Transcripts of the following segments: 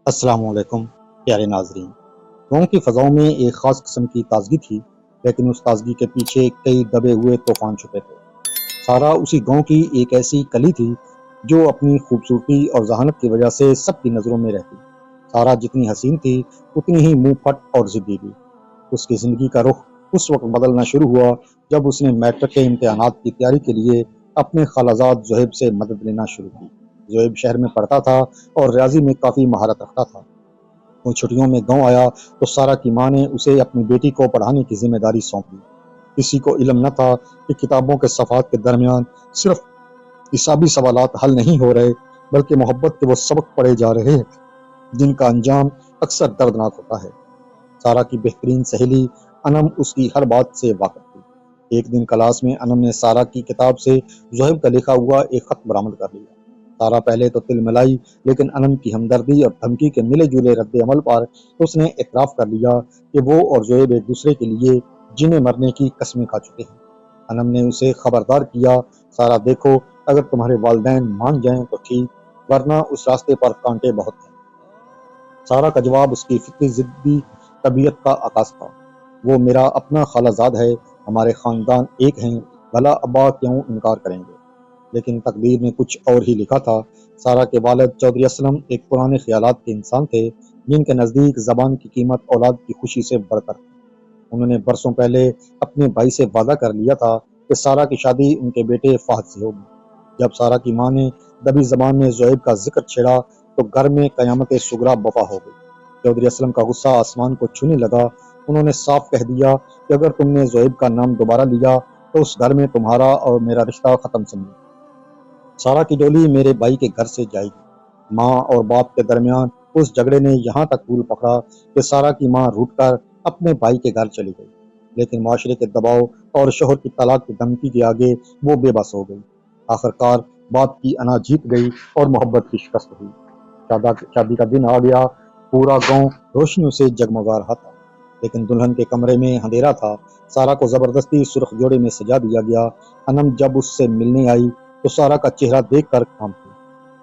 السلام علیکم پیارے ناظرین۔ گاؤں کی فضاؤں میں ایک خاص قسم کی تازگی تھی، لیکن اس تازگی کے پیچھے کئی دبے ہوئے طوفان چھپے تھے۔ سارا اسی گاؤں کی ایک ایسی کلی تھی جو اپنی خوبصورتی اور ذہانت کی وجہ سے سب کی نظروں میں رہتی۔ سارا جتنی حسین تھی اتنی ہی منہ پھٹ اور ضدی بھی۔ اس کی زندگی کا رخ اس وقت بدلنا شروع ہوا جب اس نے میٹرک کے امتحانات کی تیاری کے لیے اپنے خالازاد زہیب سے مدد لینا شروع کی۔ زہیب شہر میں پڑھتا تھا اور ریاضی میں کافی مہارت رکھتا تھا۔ وہ چھٹیوں میں گاؤں آیا تو سارا کی ماں نے اسے اپنی بیٹی کو پڑھانے کی ذمہ داری سونپ دی۔ کسی کو علم نہ تھا کہ کتابوں کے صفحات کے درمیان صرف حسابی سوالات حل نہیں ہو رہے، بلکہ محبت کے وہ سبق پڑھے جا رہے ہیں جن کا انجام اکثر دردناک ہوتا ہے۔ سارا کی بہترین سہیلی انم اس کی ہر بات سے واقف تھی۔ ایک دن کلاس میں انم نے سارا کی کتاب سے زہیب کا لکھا ہوا ایک خط برآمد کر لیا۔ سارا پہلے تو تل ملائی، لیکن انم کی ہمدردی اور دھمکی کے ملے جلے رد عمل پر اس نے اعتراف کر لیا کہ وہ اور زہیب ایک دوسرے کے لیے جینے مرنے کی قسمیں کھا چکے ہیں۔ انم نے اسے خبردار کیا، سارا دیکھو، اگر تمہارے والدین مان جائیں تو ٹھیک، ورنہ اس راستے پر کانٹے بہت ہیں۔ سارا کا جواب اس کی فطری ضدی طبیعت کا عکاس تھا۔ وہ میرا اپنا خالہ زاد ہے، ہمارے خاندان ایک ہیں، بھلا ابا کیوں انکار کریں گے؟ لیکن تقدیر نے کچھ اور ہی لکھا تھا۔ سارا کے والد چودھری اسلم ایک پرانے خیالات کے انسان تھے، جن کے نزدیک زبان کی قیمت اولاد کی خوشی سے بڑھ کر تھی۔ انہوں نے برسوں پہلے اپنے بھائی سے وعدہ کر لیا تھا کہ سارا کی شادی ان کے بیٹے فہد سے ہوگی۔ جب سارا کی ماں نے دبی زبان میں زہیب کا ذکر چھیڑا تو گھر میں قیامت صغریٰ برپا ہو گئی۔ چودھری اسلم کا غصہ آسمان کو چھونے لگا۔ انہوں نے صاف کہہ دیا کہ اگر تم نے زہیب کا نام دوبارہ لیا تو اس گھر میں تمہارا اور میرا رشتہ ختم سمجھو۔ سارا کی ڈولی میرے بھائی کے گھر سے جائے گی۔ ماں اور باپ کے درمیان اس جھگڑے نے یہاں تک طول پکڑا کہ سارا کی ماں روٹ کر اپنے بھائی کے گھر چلی گئی، لیکن معاشرے کے دباؤ اور شوہر کی طلاق کی دھمکی کے آگے وہ بے بس ہو گئی۔ آخرکار باپ کی انا جیت گئی اور محبت کی شکست ہوئی۔ شادی کا دن آ گیا، پورا گاؤں روشنیوں سے جگمگا رہا تھا، لیکن دلہن کے کمرے میں اندھیرا تھا۔ سارا کو زبردستی سرخ جوڑے میں سجا دیا گیا۔ انم جب اس سے ملنے آئی تو سارا کا چہرہ دیکھ کر کانپ گئی۔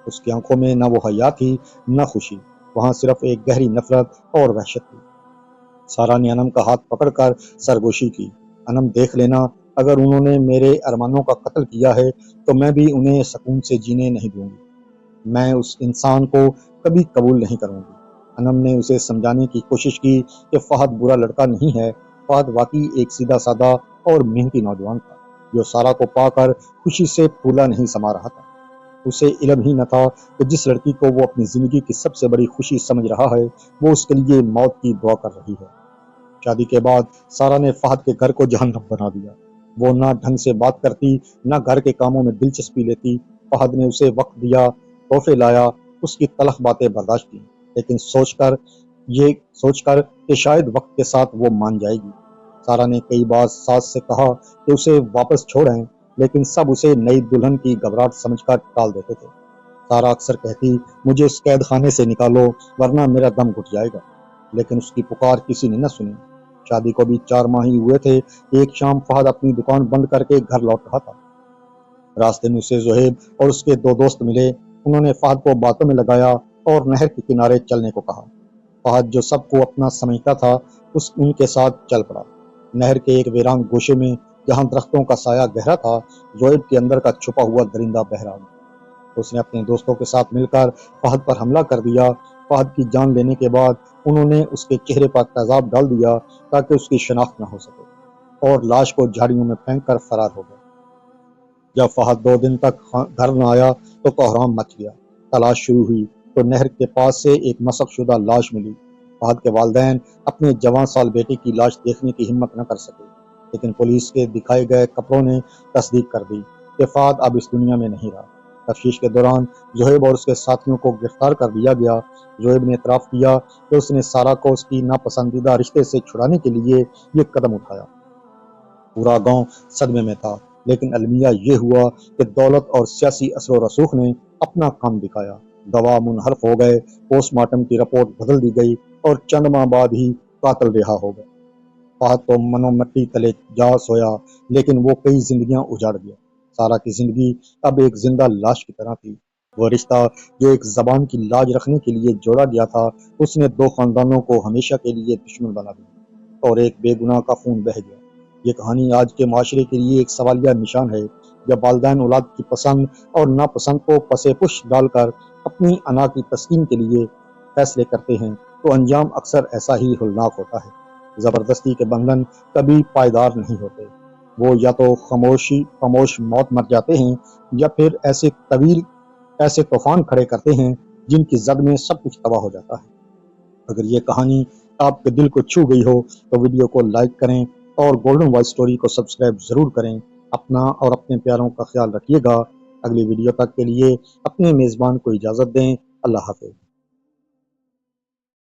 اس کی آنکھوں میں نہ وہ حیا تھی نہ خوشی، وہاں صرف ایک گہری نفرت اور وحشت تھی۔ سارا نے انم کا ہاتھ پکڑ کر سرگوشی کی۔ انم دیکھ لینا، اگر انہوں نے میرے ارمانوں کا قتل کیا ہے تو میں بھی انہیں سکون سے جینے نہیں دوں گی۔ میں اس انسان کو کبھی قبول نہیں کروں گی۔ انم نے اسے سمجھانے کی کوشش کی کہ فہد برا لڑکا نہیں ہے، فہد واقعی ایک سیدھا سادہ اور محنتی نوجوان تھا جو سارا کو پا کر خوشی سے پھولا نہیں سما رہا تھا۔ اسے علم ہی نہ تھا کہ جس لڑکی کو وہ اپنی زندگی کی سب سے بڑی خوشی سمجھ رہا ہے وہ اس کے لیے موت کی دعا کر رہی ہے۔ شادی کے بعد سارا نے فہد کے گھر کو جہنم بنا دیا۔ وہ نہ ڈھنگ سے بات کرتی نہ گھر کے کاموں میں دلچسپی لیتی۔ فہد نے اسے وقت دیا، تحفے لایا، اس کی تلخ باتیں برداشت کی، لیکن یہ سوچ کر کہ شاید وقت کے ساتھ وہ مان جائے گی۔ سارا نے کئی بار ساس سے کہا کہ اسے واپس چھوڑیں، لیکن سب اسے نئی دلہن کی گھبراہٹ سمجھ کر ٹال دیتے تھے۔ سارا اکثر کہتی، مجھے اس قید خانے سے نکالو ورنہ میرا دم گھٹ جائے گا، لیکن اس کی پکار کسی نے نہ سنی۔ شادی کو بھی 4 ماہ ہی ہوئے تھے۔ ایک شام فہد اپنی دکان بند کر کے گھر لوٹ رہا تھا۔ راستے میں اسے زہیب اور اس کے 2 دوست ملے۔ انہوں نے فہد کو باتوں میں لگایا اور نہر کے کنارے چلنے کو کہا۔ فہد جو سب کو اپنا سمجھتا تھا ان کے ساتھ چل پڑا۔ نہر کے ایک ویران گوشے میں جہاں درختوں کا سایہ گہرا تھا، زہیب کے اندر کا چھپا ہوا درندہ بہہ رہا تھا۔ اس نے اپنے دوستوں کے ساتھ مل کر فہد پر حملہ کر دیا۔ فہد کی جان لینے کے بعد انہوں نے اس کے چہرے پر تیزاب ڈال دیا تاکہ اس کی شناخت نہ ہو سکے، اور لاش کو جھاڑیوں میں پھینک کر فرار ہو گئے۔ جب فہد 2 دن تک گھر نہ آیا تو کوہرام مچ گیا۔ تلاش شروع ہوئی تو نہر کے پاس سے ایک مسخ شدہ لاش ملی۔ فہد کے والدین اپنے جوان سال بیٹے کی لاش دیکھنے کی ہمت نہ کر سکے، لیکن پولیس کے دکھائے گئے کپڑوں نے تصدیق کر دی کہ فہد اب اس دنیا میں نہیں رہا۔ تفتیش کے دوران زہیب اور اس کے ساتھیوں کو گرفتار کر لیا گیا۔ زہیب نے اعتراف کیا کہ اس نے سارا کو اس کی ناپسندیدہ رشتے سے چھڑانے کے لیے یہ قدم اٹھایا۔ پورا گاؤں صدمے میں تھا، لیکن المیہ یہ ہوا کہ دولت اور سیاسی اثر و رسوخ نے اپنا کام دکھایا۔ گواہ منحرف ہو گئے، پوسٹ مارٹم کی رپورٹ بدل دی گئی اور چند ماہ بعد ہی قاتل رہا ہو گئے۔ فہد تو منو مٹی تلے جا سویا، لیکن وہ کئی زندگیاں اجاڑ گیا۔ سارا کی زندگی اب ایک زندہ لاش کی طرح تھی۔ وہ رشتہ جو ایک زبان کی لاج رکھنے کے لیے جوڑا گیا تھا، اس نے دو خاندانوں کو ہمیشہ کے لیے دشمن بنا دیا اور ایک بے گناہ کا خون بہہ گیا۔ یہ کہانی آج کے معاشرے کے لیے ایک سوالیہ نشان ہے۔ جب والدین اولاد کی پسند اور ناپسند کو پس پش ڈال کر اپنی انا کی تسکین کے لیے فیصلے کرتے ہیں تو انجام اکثر ایسا ہی ہولناک ہوتا ہے۔ زبردستی کے بندھن کبھی پائیدار نہیں ہوتے، وہ یا تو خاموش موت مر جاتے ہیں یا پھر ایسے طوفان کھڑے کرتے ہیں جن کی زد میں سب کچھ تباہ ہو جاتا ہے۔ اگر یہ کہانی آپ کے دل کو چھو گئی ہو تو ویڈیو کو لائک کریں اور گولڈن وائس سٹوری کو سبسکرائب ضرور کریں۔ اپنا اور اپنے پیاروں کا خیال رکھیے گا۔ اگلی ویڈیو تک کے لیے اپنے میزبان کو اجازت دیں۔ اللہ حافظ۔